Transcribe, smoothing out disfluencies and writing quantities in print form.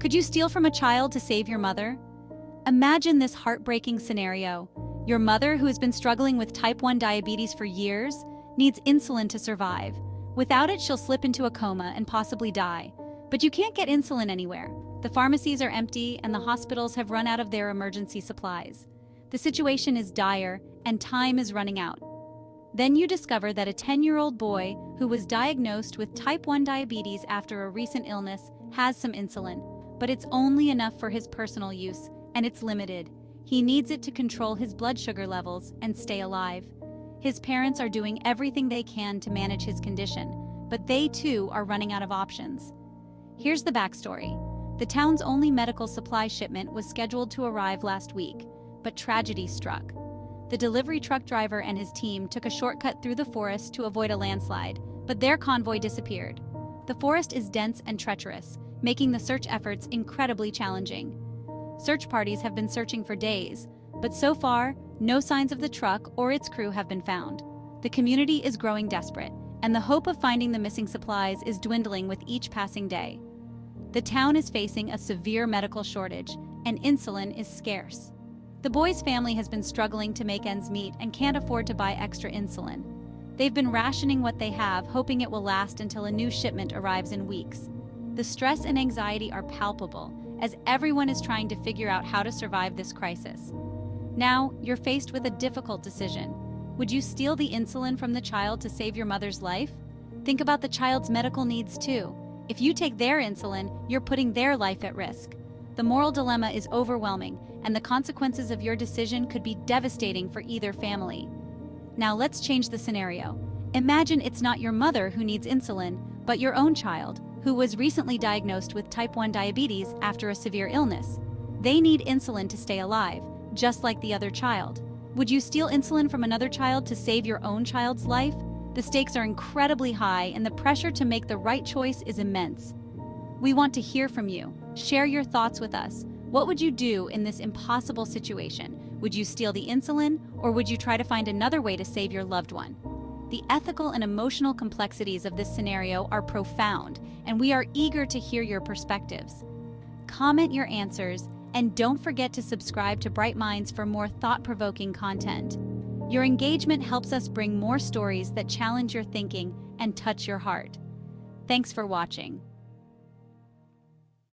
Could you steal from a child to save your mother? Imagine this heartbreaking scenario. Your mother, who has been struggling with type 1 diabetes for years, needs insulin to survive. Without it, she'll slip into a coma and possibly die. But you can't get insulin anywhere. The pharmacies are empty and the hospitals have run out of their emergency supplies. The situation is dire and time is running out. Then you discover that a 10-year-old boy who was diagnosed with type 1 diabetes after a recent illness has some insulin, but it's only enough for his personal use, and it's limited. He needs it to control his blood sugar levels and stay alive. His parents are doing everything they can to manage his condition, but they too are running out of options. Here's the backstory. The town's only medical supply shipment was scheduled to arrive last week, but tragedy struck. The delivery truck driver and his team took a shortcut through the forest to avoid a landslide, but their convoy disappeared. The forest is dense and treacherous, making the search efforts incredibly challenging. Search parties have been searching for days, but so far, no signs of the truck or its crew have been found. The community is growing desperate, and the hope of finding the missing supplies is dwindling with each passing day. The town is facing a severe medical shortage, and insulin is scarce. The boy's family has been struggling to make ends meet and can't afford to buy extra insulin. They've been rationing what they have, hoping it will last until a new shipment arrives in weeks. The stress and anxiety are palpable, as everyone is trying to figure out how to survive this crisis. Now, you're faced with a difficult decision. Would you steal the insulin from the child to save your mother's life? Think about the child's medical needs too. If you take their insulin, you're putting their life at risk. The moral dilemma is overwhelming, and the consequences of your decision could be devastating for either family. Now let's change the scenario. Imagine it's not your mother who needs insulin, but your own child, who was recently diagnosed with type 1 diabetes after a severe illness. They need insulin to stay alive, just like the other child. Would you steal insulin from another child to save your own child's life? The stakes are incredibly high, and the pressure to make the right choice is immense. We want to hear from you. Share your thoughts with us. What would you do in this impossible situation? Would you steal the insulin, or would you try to find another way to save your loved one? The ethical and emotional complexities of this scenario are profound, and we are eager to hear your perspectives. Comment your answers, and don't forget to subscribe to Bright Minds for more thought-provoking content. Your engagement helps us bring more stories that challenge your thinking and touch your heart. Thanks for watching.